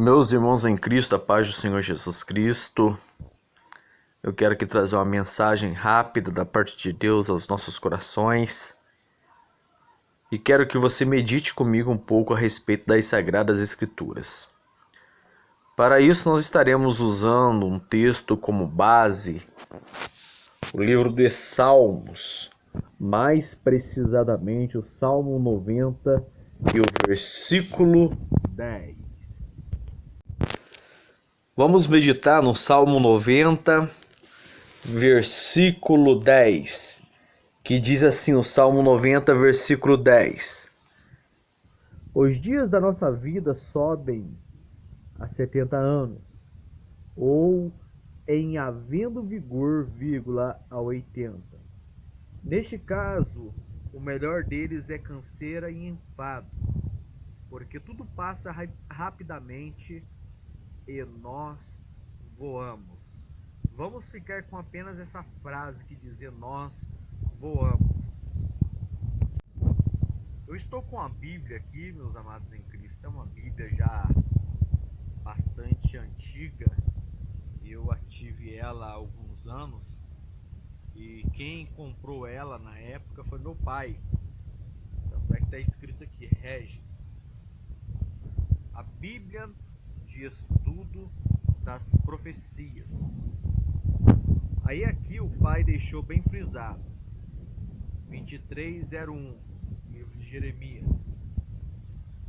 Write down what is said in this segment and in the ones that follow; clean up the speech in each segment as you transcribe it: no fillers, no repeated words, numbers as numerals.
Meus irmãos em Cristo, a paz do Senhor Jesus Cristo, eu quero aqui trazer uma mensagem rápida da parte de Deus aos nossos corações e quero que você medite comigo um pouco a respeito das Sagradas Escrituras. Para isso, nós estaremos usando um texto como base, o livro de Salmos, mais precisamente o Salmo 90 e o versículo 10. Vamos meditar no Salmo 90, versículo 10, que diz assim, o Salmo 90, versículo 10. Os dias da nossa vida sobem a 70 anos, ou em havendo vigor, a 80. Neste caso, o melhor deles é canseira e enfado, porque tudo passa rapidamente e nós voamos. Vamos ficar com apenas essa frase que diz nós voamos. Eu estou com a Bíblia aqui, meus amados em Cristo. É uma Bíblia já bastante antiga. Eu a tive ela há alguns anos e quem comprou ela na época foi meu pai. Tanto é que está escrito aqui, Regis. A Bíblia de Estudo das Profecias. Aí aqui o pai deixou bem frisado, 23:01, livro de Jeremias.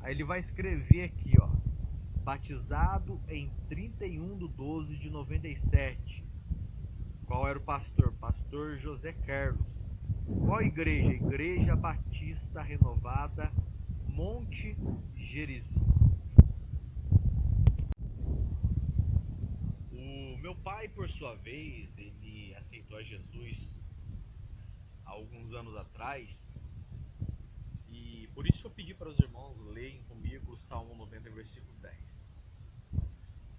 Aí ele vai escrever aqui, ó, batizado em 31/12/97. Qual era o pastor? Pastor José Carlos. Qual igreja? Igreja Batista Renovada, Monte Gerizim. O meu pai, por sua vez, ele aceitou a Jesus há alguns anos atrás, e por isso que eu pedi para os irmãos lerem comigo o Salmo 90, versículo 10.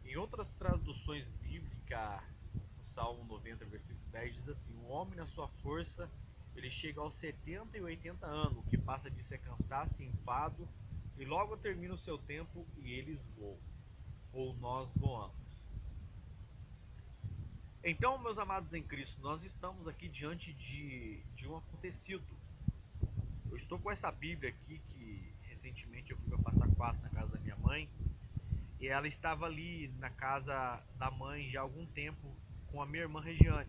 Em outras traduções bíblicas, o Salmo 90, versículo 10 diz assim: o homem na sua força, ele chega aos 70 e 80 anos, o que passa disso é cansaço e enfado, e logo termina o seu tempo e eles voam, ou nós voamos. Então, meus amados em Cristo, nós estamos aqui diante de um acontecido. Eu estou com essa Bíblia aqui, que recentemente eu fui para Passa Quatro na casa da minha mãe, e ela estava ali na casa da mãe já há algum tempo com a minha irmã Regiane,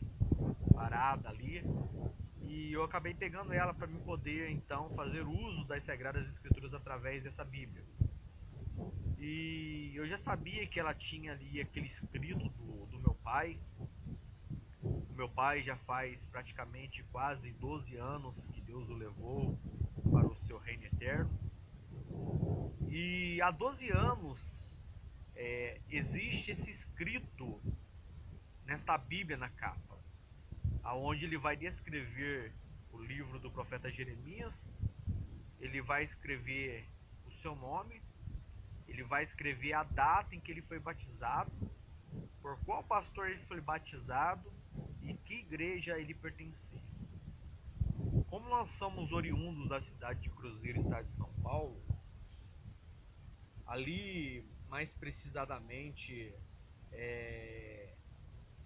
parada ali, e eu acabei pegando ela para me poder então fazer uso das Sagradas Escrituras através dessa Bíblia. E eu já sabia que ela tinha ali aquele escrito do meu pai. O meu pai já faz praticamente quase 12 anos que Deus o levou para o seu reino eterno. E há 12 anos existe esse escrito nesta Bíblia na capa, aonde ele vai descrever o livro do profeta Jeremias, ele vai escrever o seu nome, ele vai escrever a data em que ele foi batizado, por qual pastor ele foi batizado e que igreja ele pertencia. Como nós somos oriundos da cidade de Cruzeiro, estado de São Paulo, ali mais precisamente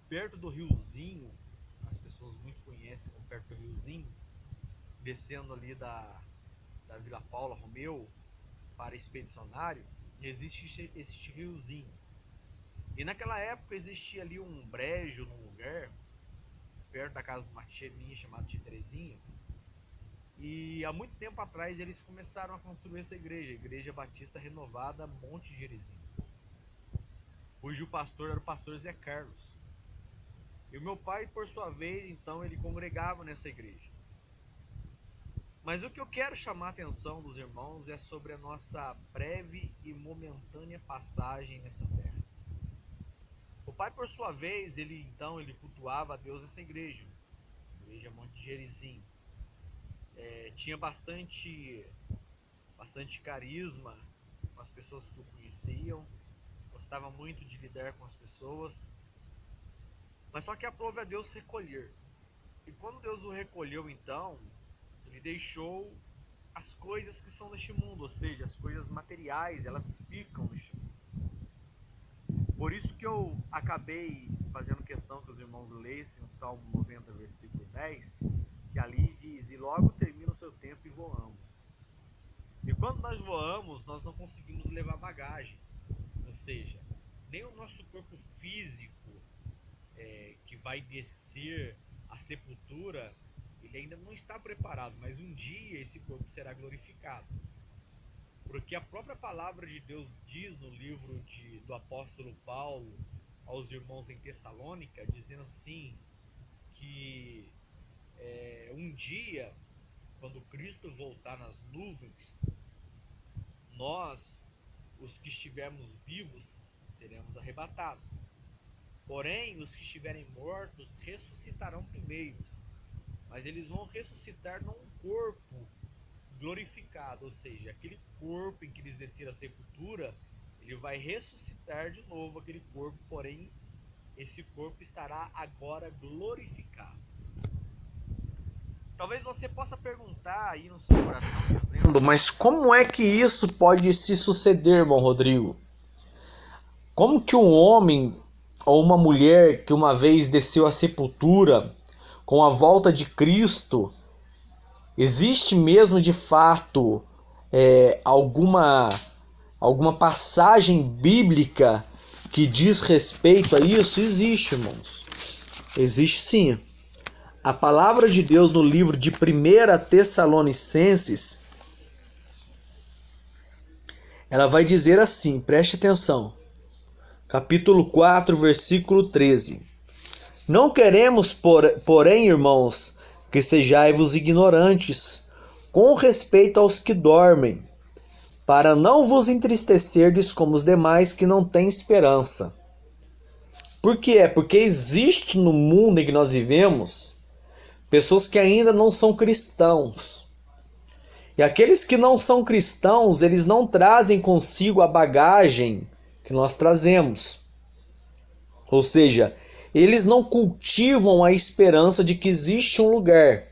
perto do Riozinho, as pessoas muito conhecem como perto do Riozinho, descendo ali da Vila Paula Romeu para Expedicionário, existe esse riozinho. E naquela época existia ali um brejo num lugar, perto da casa de uma tia minha chamada Tia Terezinha, e há muito tempo atrás eles começaram a construir essa igreja, a Igreja Batista Renovada Monte Gerizim, cujo pastor era o pastor Zé Carlos. E o meu pai, por sua vez, então, ele congregava nessa igreja. Mas o que eu quero chamar a atenção dos irmãos é sobre a nossa breve e momentânea passagem nessa terra. O pai, por sua vez, ele cultuava a Deus nessa igreja, Igreja Monte Gerizim. Tinha bastante carisma com as pessoas que o conheciam, gostava muito de lidar com as pessoas, mas só que aprove a Deus recolher. E quando Deus o recolheu, então, ele deixou as coisas que são neste mundo, ou seja, as coisas materiais, elas ficam neste mundo. Por isso que eu acabei fazendo questão que os irmãos lessem o Salmo 90, versículo 10, que ali diz: e logo termina o seu tempo e voamos. E quando nós voamos, nós não conseguimos levar bagagem. Ou seja, nem o nosso corpo físico que vai descer à sepultura, ele ainda não está preparado, mas um dia esse corpo será glorificado. Porque a própria palavra de Deus diz no livro do apóstolo Paulo aos irmãos em Tessalônica, dizendo assim, que um dia, quando Cristo voltar nas nuvens, nós, os que estivermos vivos, seremos arrebatados. Porém, os que estiverem mortos ressuscitarão primeiro, mas eles vão ressuscitar num corpo glorificado, ou seja, aquele corpo em que eles desceram a sepultura, ele vai ressuscitar de novo aquele corpo, porém, esse corpo estará agora glorificado. Talvez você possa perguntar aí no seu coração, dizendo: mas como é que isso pode se suceder, irmão Rodrigo? Como que um homem ou uma mulher que uma vez desceu à sepultura, com a volta de Cristo, existe mesmo de fato alguma passagem bíblica que diz respeito a isso? Existe, irmãos. Existe sim. A palavra de Deus no livro de 1 Tessalonicenses, ela vai dizer assim, preste atenção. Capítulo 4, versículo 13. Não queremos, porém, irmãos, que sejais-vos ignorantes com respeito aos que dormem, para não vos entristecerdes como os demais que não têm esperança. Por quê? Porque existe no mundo em que nós vivemos pessoas que ainda não são cristãos. E aqueles que não são cristãos, eles não trazem consigo a bagagem que nós trazemos. Ou seja, eles não cultivam a esperança de que existe um lugar.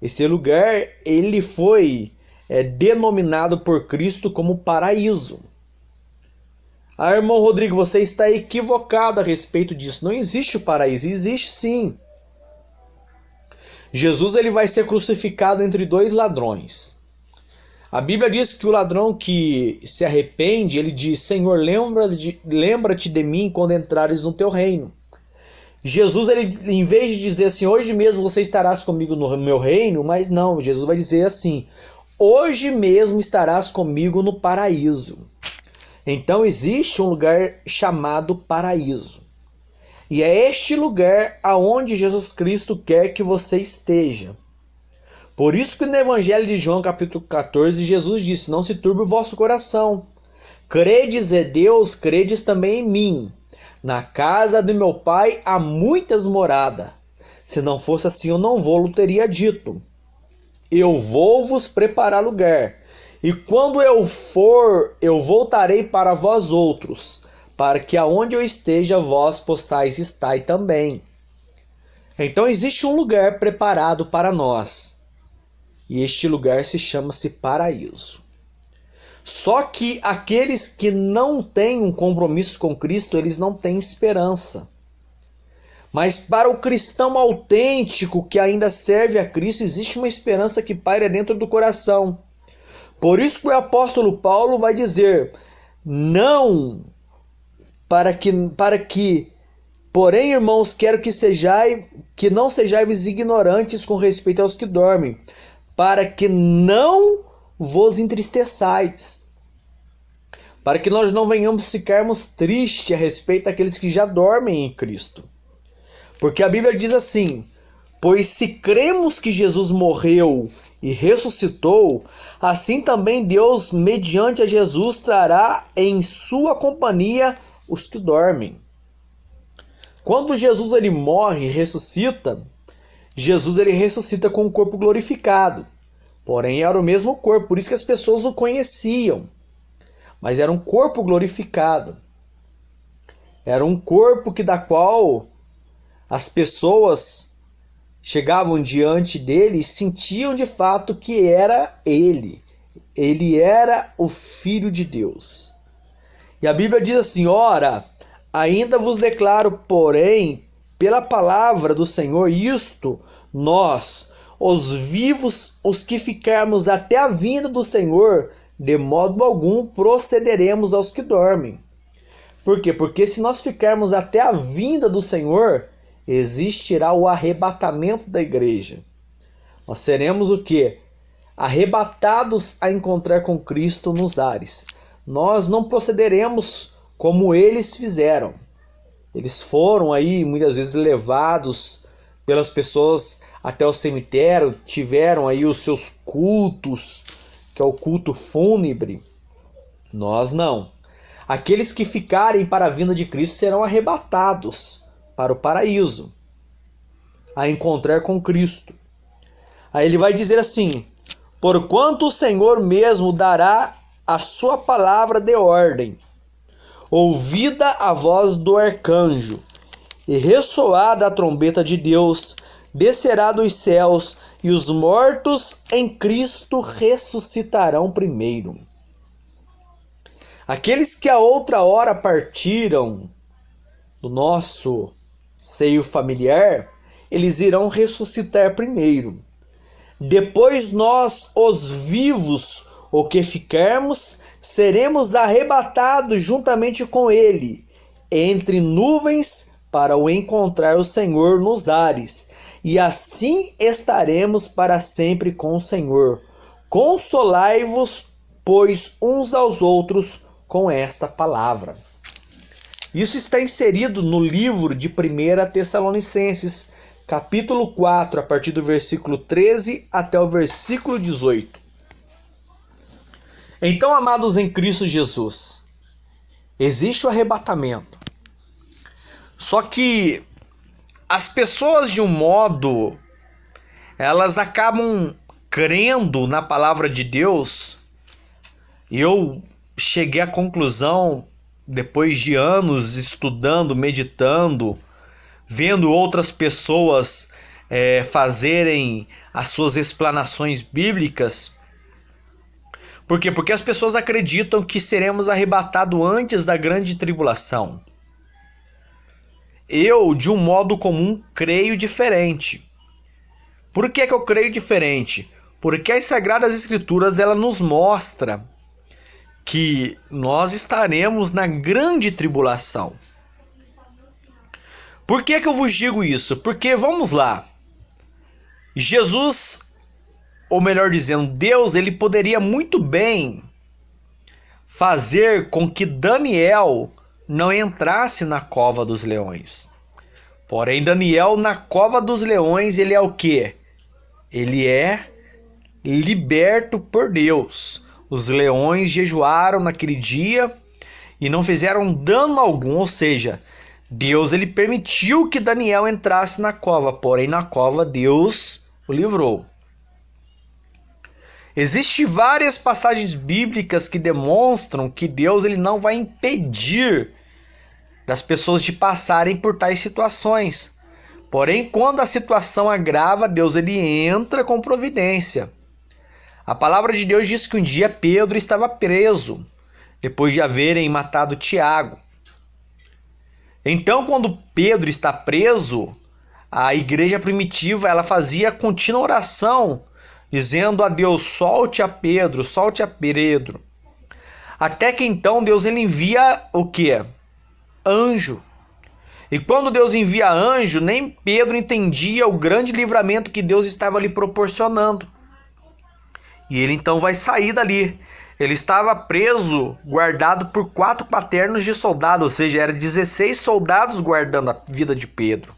Esse lugar, ele foi denominado por Cristo como paraíso. Ah, irmão Rodrigo, você está equivocado a respeito disso. Não existe o paraíso. Existe sim. Jesus, ele vai ser crucificado entre dois ladrões. A Bíblia diz que o ladrão que se arrepende, ele diz: Senhor, lembra-te de mim quando entrares no teu reino. Jesus, ele, em vez de dizer assim, hoje mesmo você estarás comigo no meu reino, mas não, Jesus vai dizer assim, hoje mesmo estarás comigo no paraíso. Então existe um lugar chamado paraíso. E é este lugar aonde Jesus Cristo quer que você esteja. Por isso que no Evangelho de João, capítulo 14, Jesus disse: não se turbe o vosso coração. Credes em Deus, credes também em mim. Na casa do meu pai há muitas moradas. Se não fosse assim, eu não vou-lo teria dito. Eu vou vos preparar lugar. E quando eu for, eu voltarei para vós outros, para que aonde eu esteja, vós possais estar também. Então existe um lugar preparado para nós. E este lugar se chama-se paraíso. Só que aqueles que não têm um compromisso com Cristo, eles não têm esperança. Mas para o cristão autêntico que ainda serve a Cristo, existe uma esperança que paira dentro do coração. Por isso que o apóstolo Paulo vai dizer: não, para que porém, irmãos, quero que não sejais ignorantes com respeito aos que dormem, para que não vos entristeçais, para que nós não venhamos ficarmos tristes a respeito daqueles que já dormem em Cristo. Porque a Bíblia diz assim: pois se cremos que Jesus morreu e ressuscitou, assim também Deus, mediante a Jesus, trará em sua companhia os que dormem. Quando Jesus ele morre e ressuscita, Jesus ele ressuscita com um corpo glorificado. Porém era o mesmo corpo, por isso que as pessoas o conheciam. Mas era um corpo glorificado. Era um corpo da qual as pessoas chegavam diante dele e sentiam de fato que era ele. Ele era o Filho de Deus. E a Bíblia diz assim: ora, Ainda vos declaro, porém, pela palavra do Senhor, isto, nós, os vivos, os que ficarmos até a vinda do Senhor, de modo algum procederemos aos que dormem. Por quê? Porque se nós ficarmos até a vinda do Senhor, existirá o arrebatamento da igreja. Nós seremos o quê? Arrebatados a encontrar com Cristo nos ares. Nós não procederemos como eles fizeram. Eles foram aí muitas vezes levados pelas pessoas até o cemitério, tiveram aí os seus cultos, que é o culto fúnebre. Nós não. Aqueles que ficarem para a vinda de Cristo serão arrebatados para o paraíso, a encontrar com Cristo. Aí ele vai dizer assim: porquanto o Senhor mesmo dará a sua palavra de ordem, ouvida a voz do arcanjo, e ressoada a trombeta de Deus, descerá dos céus, e os mortos em Cristo ressuscitarão primeiro. Aqueles que a outra hora partiram do nosso seio familiar, eles irão ressuscitar primeiro. Depois nós, os vivos, o que ficarmos, seremos arrebatados juntamente com ele, entre nuvens, para o encontrar o Senhor nos ares. E assim estaremos para sempre com o Senhor. Consolai-vos, pois, uns aos outros com esta palavra. Isso está inserido no livro de 1 Tessalonicenses, capítulo 4, a partir do versículo 13 até o versículo 18. Então, amados em Cristo Jesus, existe o arrebatamento. Só que as pessoas, de um modo, elas acabam crendo na palavra de Deus. E eu cheguei à conclusão, depois de anos estudando, meditando, vendo outras pessoas fazerem as suas explanações bíblicas. Por quê? Porque as pessoas acreditam que seremos arrebatados antes da grande tribulação. Eu, de um modo comum, creio diferente. Por que eu creio diferente? Porque as Sagradas Escrituras ela nos mostra que nós estaremos na grande tribulação. Por que eu vos digo isso? Porque, vamos lá, Jesus, ou melhor dizendo, Deus, ele poderia muito bem fazer com que Daniel não entrasse na cova dos leões. Porém, Daniel, na cova dos leões, ele é o quê? Ele é liberto por Deus. Os leões jejuaram naquele dia e não fizeram dano algum, ou seja, Deus ele permitiu que Daniel entrasse na cova, porém na cova Deus o livrou. Existem várias passagens bíblicas que demonstram que Deus ele não vai impedir das pessoas de passarem por tais situações. Porém, quando a situação agrava, Deus ele entra com providência. A palavra de Deus diz que um dia Pedro estava preso, depois de haverem matado Tiago. Então, quando Pedro está preso, a igreja primitiva ela fazia contínua oração, dizendo a Deus: solte a Pedro, solte a Pedro. Até que então Deus ele envia o quê? Anjo. E quando Deus envia anjo, nem Pedro entendia o grande livramento que Deus estava lhe proporcionando. E ele então vai sair dali. Ele estava preso, guardado por 4 paternos de soldado, ou seja, eram 16 soldados guardando a vida de Pedro.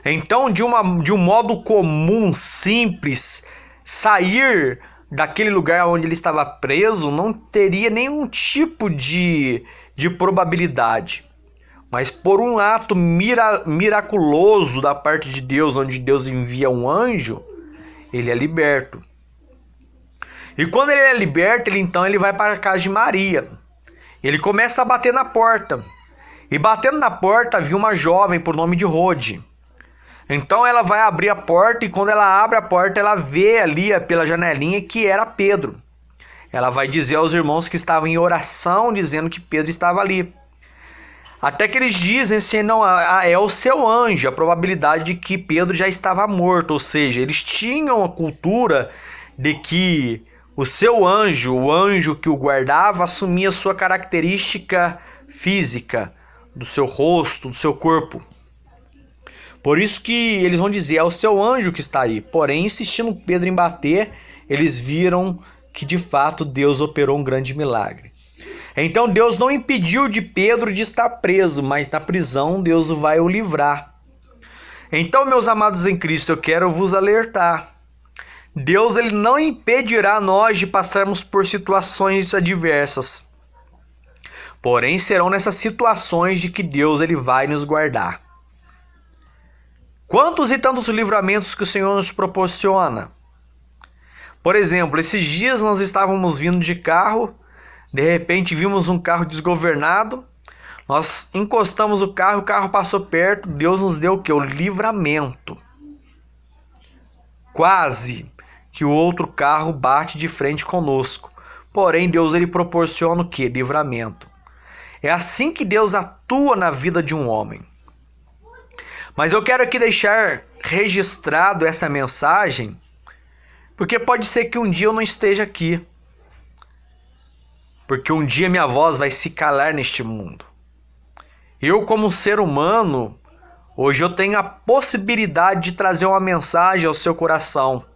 Então, de um modo comum, simples, sair daquele lugar onde ele estava preso não teria nenhum tipo de probabilidade. Mas por um ato miraculoso da parte de Deus, onde Deus envia um anjo, ele é liberto. E quando ele é liberto, ele vai para a casa de Maria. Ele começa a bater na porta. E batendo na porta, havia uma jovem por nome de Rode. Então ela vai abrir a porta e quando ela abre a porta, ela vê ali pela janelinha que era Pedro. Ela vai dizer aos irmãos que estavam em oração, dizendo que Pedro estava ali. Até que eles dizem assim, não, é o seu anjo, a probabilidade de que Pedro já estava morto, ou seja, eles tinham a cultura de que o seu anjo, o anjo que o guardava, assumia sua característica física, do seu rosto, do seu corpo. Por isso que eles vão dizer, é o seu anjo que está aí. Porém, insistindo Pedro em bater, eles viram que de fato Deus operou um grande milagre. Então Deus não impediu de Pedro de estar preso, mas na prisão Deus vai o livrar. Então, meus amados em Cristo, eu quero vos alertar. Deus ele não impedirá nós de passarmos por situações adversas. Porém, serão nessas situações de que Deus ele vai nos guardar. Quantos e tantos livramentos que o Senhor nos proporciona? Por exemplo, esses dias nós estávamos vindo de carro, de repente vimos um carro desgovernado, nós encostamos o carro passou perto, Deus nos deu o quê? O livramento. Quase que o outro carro bate de frente conosco. Porém, Deus ele proporciona o quê? Livramento. É assim que Deus atua na vida de um homem. Mas eu quero aqui deixar registrado essa mensagem, porque pode ser que um dia eu não esteja aqui. Porque um dia minha voz vai se calar neste mundo. Eu, como ser humano, hoje eu tenho a possibilidade de trazer uma mensagem ao seu coração.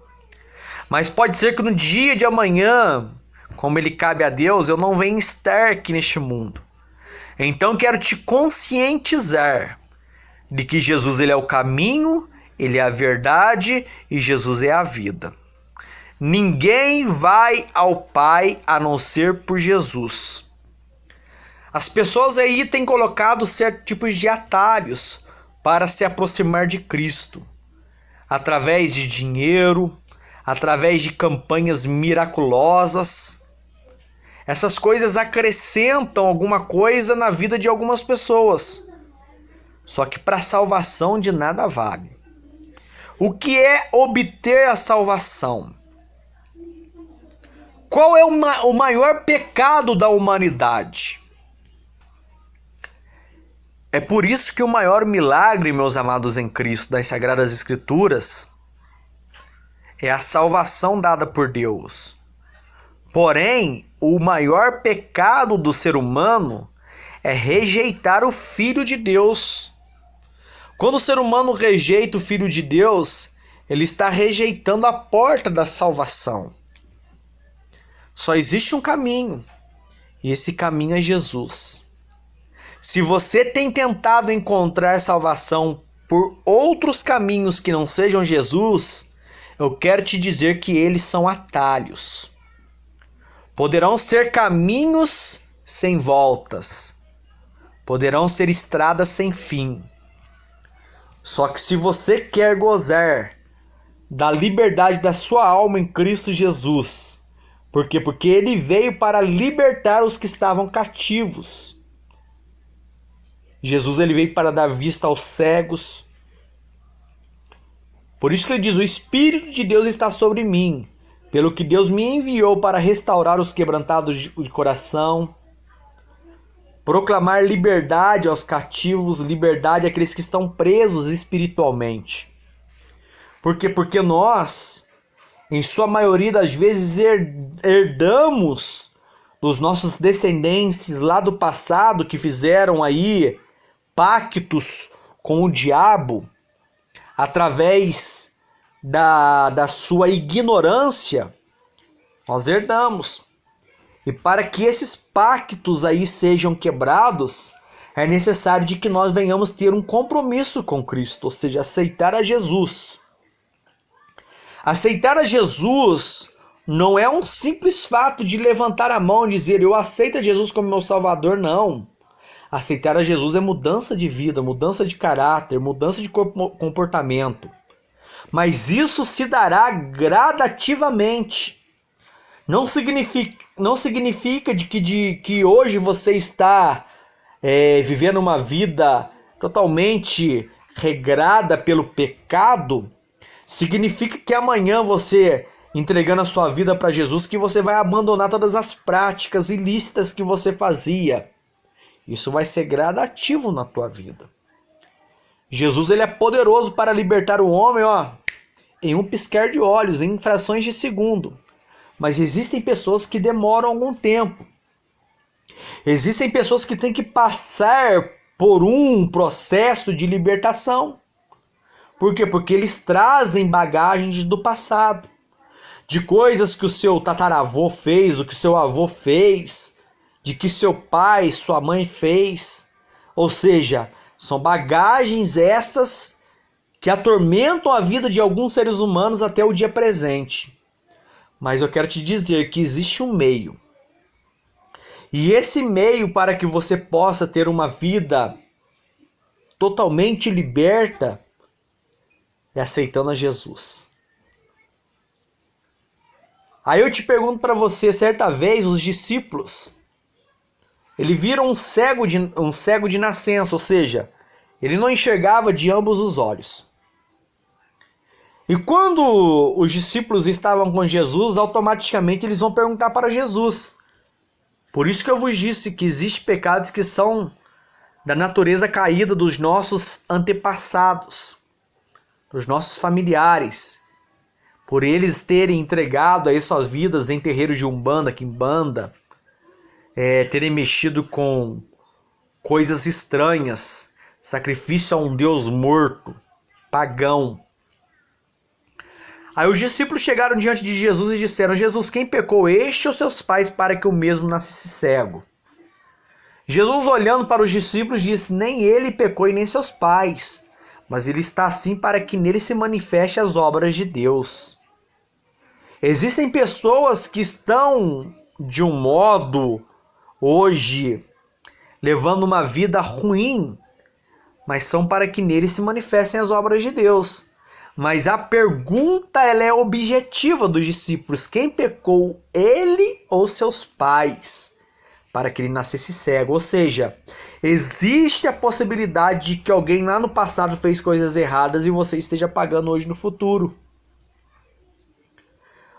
Mas pode ser que no dia de amanhã, como ele cabe a Deus, eu não venha estar aqui neste mundo. Então quero te conscientizar de que Jesus ele é o caminho, ele é a verdade e Jesus é a vida. Ninguém vai ao Pai a não ser por Jesus. As pessoas aí têm colocado certos tipos de atalhos para se aproximar de Cristo. Através de dinheiro, através de campanhas miraculosas. Essas coisas acrescentam alguma coisa na vida de algumas pessoas. Só que para a salvação de nada vale. O que é obter a salvação? Qual é o maior pecado da humanidade? É por isso que o maior milagre, meus amados em Cristo, das Sagradas Escrituras, é a salvação dada por Deus. Porém, o maior pecado do ser humano é rejeitar o Filho de Deus. Quando o ser humano rejeita o Filho de Deus, ele está rejeitando a porta da salvação. Só existe um caminho, e esse caminho é Jesus. Se você tem tentado encontrar salvação por outros caminhos que não sejam Jesus, eu quero te dizer que eles são atalhos. Poderão ser caminhos sem voltas. Poderão ser estradas sem fim. Só que se você quer gozar da liberdade da sua alma em Cristo Jesus, por quê? Porque ele veio para libertar os que estavam cativos. Jesus ele veio para dar vista aos cegos. Por isso que ele diz, o Espírito de Deus está sobre mim, pelo que Deus me enviou para restaurar os quebrantados de coração, proclamar liberdade aos cativos, liberdade àqueles que estão presos espiritualmente. Por quê? Porque nós, em sua maioria das vezes, herdamos dos nossos descendentes lá do passado que fizeram aí pactos com o diabo através da sua ignorância, nós herdamos. E para que esses pactos aí sejam quebrados, é necessário de que nós venhamos ter um compromisso com Cristo, ou seja, aceitar a Jesus. Aceitar a Jesus não é um simples fato de levantar a mão e dizer, eu aceito a Jesus como meu Salvador, não. Aceitar a Jesus é mudança de vida, mudança de caráter, mudança de comportamento. Mas isso se dará gradativamente. Não significa que hoje você está vivendo uma vida totalmente regrada pelo pecado. Significa que amanhã você, entregando a sua vida para Jesus, que você vai abandonar todas as práticas ilícitas que você fazia. Isso vai ser gradativo na tua vida. Jesus ele é poderoso para libertar o homem, em um piscar de olhos, em frações de segundo. Mas existem pessoas que demoram algum tempo. Existem pessoas que têm que passar por um processo de libertação. Por quê? Porque eles trazem bagagens do passado, de coisas que o seu tataravô fez, do que o seu avô fez, de que seu pai, sua mãe fez. Ou seja, são bagagens essas que atormentam a vida de alguns seres humanos até o dia presente. Mas eu quero te dizer que existe um meio. E esse meio para que você possa ter uma vida totalmente liberta é aceitando a Jesus. Aí eu te pergunto para você, certa vez os discípulos, eles viram um cego de nascença, ou seja, ele não enxergava de ambos os olhos. E quando os discípulos estavam com Jesus, automaticamente eles vão perguntar para Jesus. Por isso que eu vos disse que existem pecados que são da natureza caída dos nossos antepassados, dos nossos familiares, por eles terem entregado aí suas vidas em terreiros de umbanda, quimbanda, terem mexido com coisas estranhas, sacrifício a um Deus morto, pagão. Aí os discípulos chegaram diante de Jesus e disseram: Jesus, quem pecou, este ou seus pais, para que o mesmo nascesse cego? Jesus, olhando para os discípulos, disse: nem ele pecou e nem seus pais, mas ele está assim para que nele se manifeste as obras de Deus. Existem pessoas que estão, de um modo, hoje, levando uma vida ruim, mas são para que nele se manifestem as obras de Deus. Mas a pergunta ela é objetiva dos discípulos: quem pecou, ele ou seus pais, para que ele nascesse cego? Ou seja, existe a possibilidade de que alguém lá no passado fez coisas erradas e você esteja pagando hoje no futuro.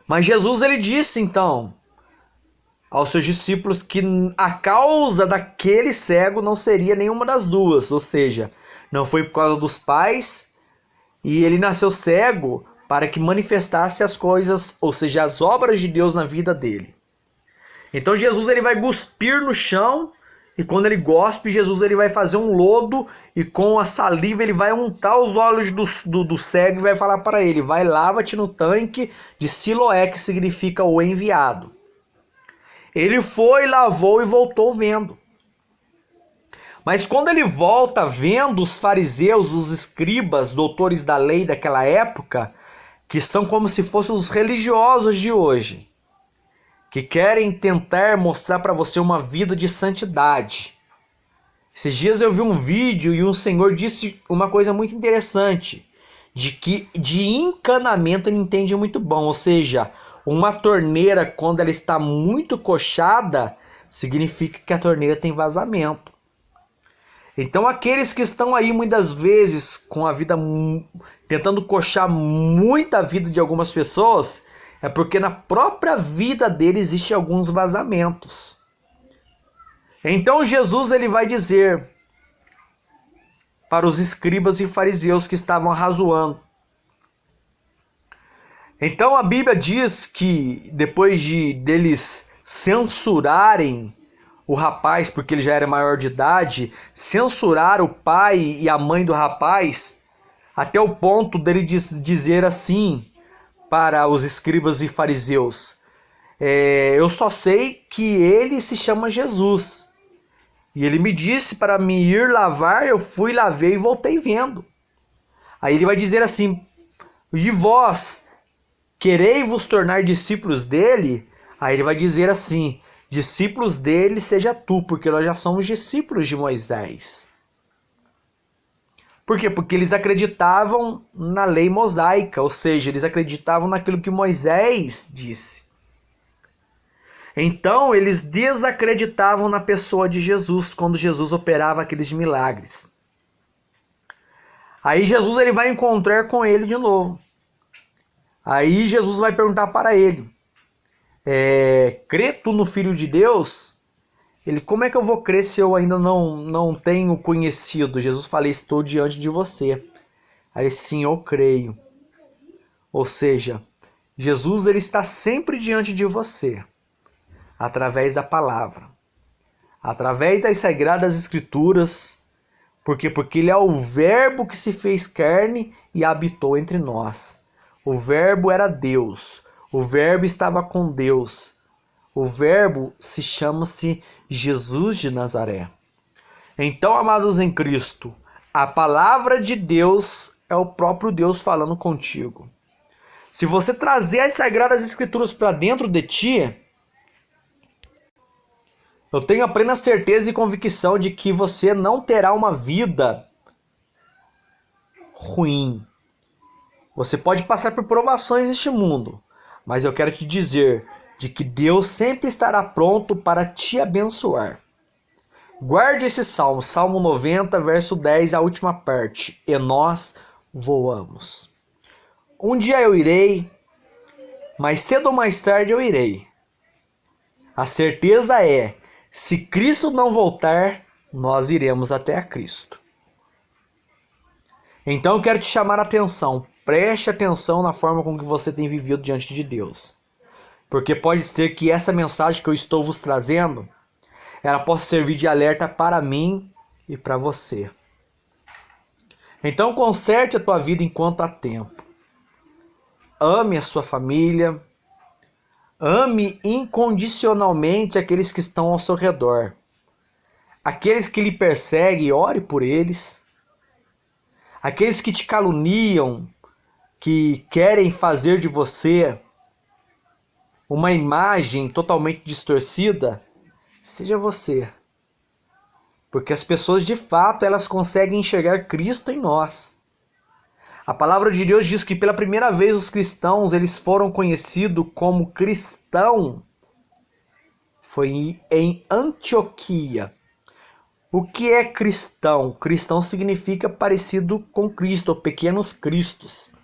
Mas Jesus ele disse então aos seus discípulos que a causa daquele cego não seria nenhuma das duas, ou seja, não foi por causa dos pais, e ele nasceu cego para que manifestasse as coisas, ou seja, as obras de Deus na vida dele. Então Jesus ele vai cuspir no chão, e quando ele gospe, Jesus ele vai fazer um lodo, e com a saliva ele vai untar os olhos do cego e vai falar para ele: vai, lava-te no tanque de Siloé, que significa o enviado. Ele foi, lavou e voltou vendo. Mas quando ele volta vendo, os fariseus, os escribas, doutores da lei daquela época, que são como se fossem os religiosos de hoje, que querem tentar mostrar para você uma vida de santidade. Esses dias eu vi um vídeo e um senhor disse uma coisa muito interessante, de que de encanamento ele entende muito bom, ou seja, uma torneira, quando ela está muito coxada, significa que a torneira tem vazamento. Então aqueles que estão aí muitas vezes com a vida, tentando coxar muita vida de algumas pessoas, é porque na própria vida dele existem alguns vazamentos. Então Jesus ele vai dizer para os escribas e fariseus que estavam arrazoando. Então a Bíblia diz que depois deles censurarem o rapaz, porque ele já era maior de idade, censurar o pai e a mãe do rapaz, até o ponto dele dizer assim para os escribas e fariseus: eu só sei que ele se chama Jesus, e ele me disse para me ir lavar, eu fui, lavei e voltei vendo. Aí ele vai dizer assim: e vós quereis vos tornar discípulos dele? Aí ele vai dizer assim: discípulos dele seja tu, porque nós já somos discípulos de Moisés. Por quê? Porque eles acreditavam na lei mosaica, ou seja, eles acreditavam naquilo que Moisés disse. Então, eles desacreditavam na pessoa de Jesus, quando Jesus operava aqueles milagres. Aí Jesus ele vai encontrar com ele de novo. Aí Jesus vai perguntar para ele: crê tu no Filho de Deus? Ele, como é que eu vou crer se eu ainda não tenho conhecido? Jesus fala, estou diante de você. Aí sim, eu creio. Ou seja, Jesus ele está sempre diante de você, através da palavra, através das sagradas escrituras. Por quê? Porque ele é o verbo que se fez carne e habitou entre nós. O verbo era Deus. O verbo estava com Deus. O verbo chama-se Jesus de Nazaré. Então, amados em Cristo, a palavra de Deus é o próprio Deus falando contigo. Se você trazer as sagradas escrituras para dentro de ti, eu tenho a plena certeza e convicção de que você não terá uma vida ruim. Você pode passar por provações neste mundo, mas eu quero te dizer de que Deus sempre estará pronto para te abençoar. Guarde esse salmo, Salmo 90, verso 10, a última parte. E nós voamos. Um dia eu irei, mais cedo ou mais tarde eu irei. A certeza é, se Cristo não voltar, nós iremos até a Cristo. Então eu quero te chamar a atenção. Preste atenção na forma com que você tem vivido diante de Deus. Porque pode ser que essa mensagem que eu estou vos trazendo, ela possa servir de alerta para mim e para você. Então conserte a tua vida enquanto há tempo. Ame a sua família. Ame incondicionalmente aqueles que estão ao seu redor. Aqueles que lhe perseguem, ore por eles. Aqueles que te caluniam, que querem fazer de você uma imagem totalmente distorcida, seja você. Porque as pessoas de fato elas conseguem enxergar Cristo em nós. A palavra de Deus diz que pela primeira vez os cristãos eles foram conhecidos como cristão. Foi em Antioquia. O que é cristão? Cristão significa parecido com Cristo, ou pequenos cristos.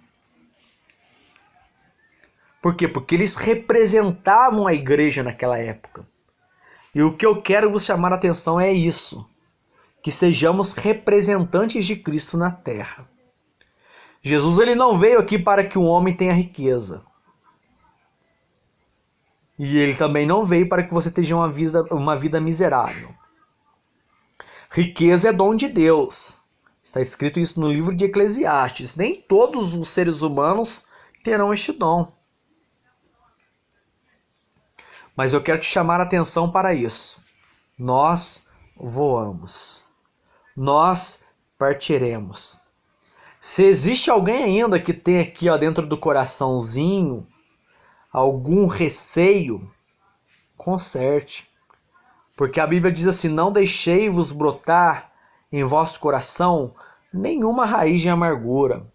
Por quê? Porque eles representavam a igreja naquela época. E o que eu quero vos chamar a atenção é isso. Que sejamos representantes de Cristo na terra. Jesus ele não veio aqui para que o homem tenha riqueza. E ele também não veio para que você tenha uma vida miserável. Riqueza é dom de Deus. Está escrito isso no livro de Eclesiastes. Nem todos os seres humanos terão este dom. Mas eu quero te chamar a atenção para isso. Nós voamos. Nós partiremos. Se existe alguém ainda que tem aqui dentro do coraçãozinho algum receio, conserte. Porque a Bíblia diz assim, não deixei-vos brotar em vosso coração nenhuma raiz de amargura,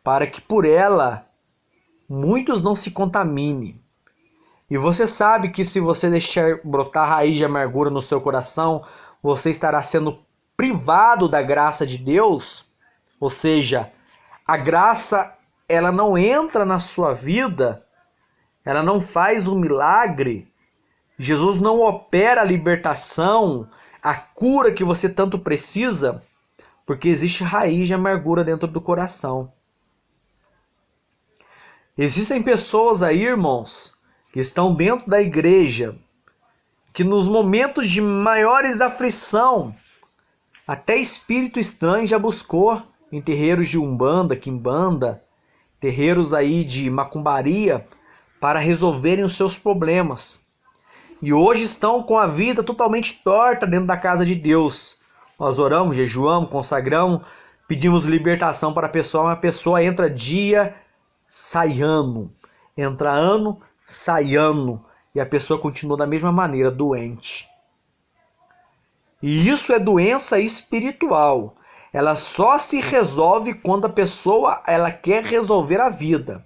para que por ela muitos não se contaminem. E você sabe que se você deixar brotar raiz de amargura no seu coração, você estará sendo privado da graça de Deus. Ou seja, a graça ela não entra na sua vida, ela não faz um milagre. Jesus não opera a libertação, a cura que você tanto precisa, porque existe raiz de amargura dentro do coração. Existem pessoas aí, irmãos, que estão dentro da igreja, que nos momentos de maiores aflição, até espírito estranho já buscou em terreiros de Umbanda, Quimbanda, terreiros aí de macumbaria, para resolverem os seus problemas. E hoje estão com a vida totalmente torta dentro da casa de Deus. Nós oramos, jejuamos, consagramos, pedimos libertação para a pessoa, mas a pessoa entra dia, sai ano. Entra ano, sai ano. E a pessoa continua da mesma maneira, doente. E isso é doença espiritual. Ela só se resolve quando a pessoa ela quer resolver a vida.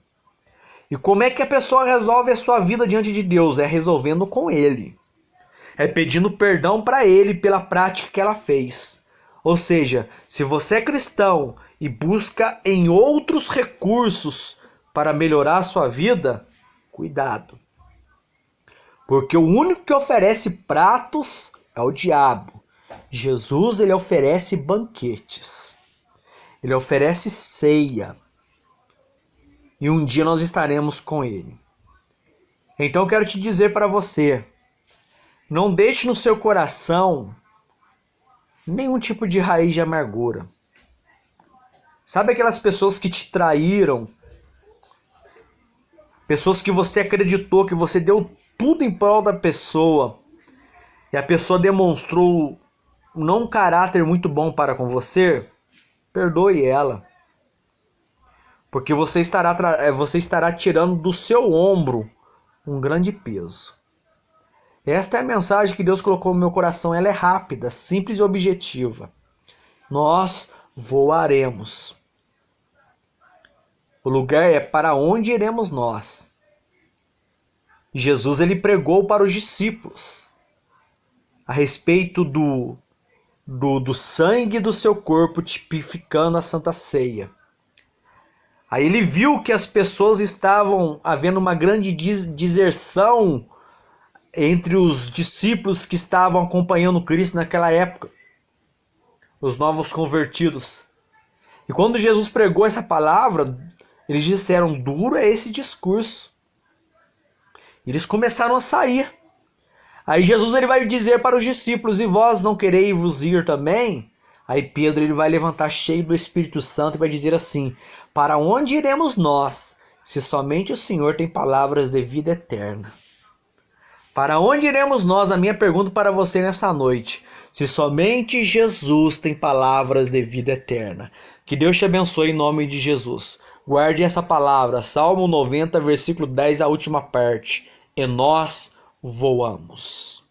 E como é que a pessoa resolve a sua vida diante de Deus? É resolvendo com Ele. É pedindo perdão para Ele pela prática que ela fez. Ou seja, se você é cristão e busca em outros recursos para melhorar a sua vida, cuidado. Porque o único que oferece pratos é o diabo. Jesus, ele oferece banquetes. Ele oferece ceia. E um dia nós estaremos com ele. Então eu quero te dizer para você, não deixe no seu coração nenhum tipo de raiz de amargura. Sabe aquelas pessoas que te traíram? Pessoas que você acreditou, que você deu tudo em prol da pessoa. E a pessoa demonstrou não um caráter muito bom para com você? Perdoe ela. Porque você estará tirando do seu ombro um grande peso. Esta é a mensagem que Deus colocou no meu coração. Ela é rápida, simples e objetiva. Nós voaremos. O lugar é para onde iremos nós. Jesus, ele pregou para os discípulos a respeito do sangue do seu corpo, tipificando a Santa Ceia. Aí ele viu que as pessoas estavam havendo uma grande deserção entre os discípulos que estavam acompanhando Cristo naquela época, os novos convertidos. E quando Jesus pregou essa palavra, eles disseram, duro é esse discurso. Eles começaram a sair. Aí Jesus, ele vai dizer para os discípulos, e vós não quereis vos ir também? Aí Pedro, ele vai levantar cheio do Espírito Santo e vai dizer assim, para onde iremos nós, se somente o Senhor tem palavras de vida eterna? Para onde iremos nós? A minha pergunta para você nessa noite, se somente Jesus tem palavras de vida eterna. Que Deus te abençoe em nome de Jesus. Guarde essa palavra, Salmo 90, versículo 10, a última parte. E nós voamos.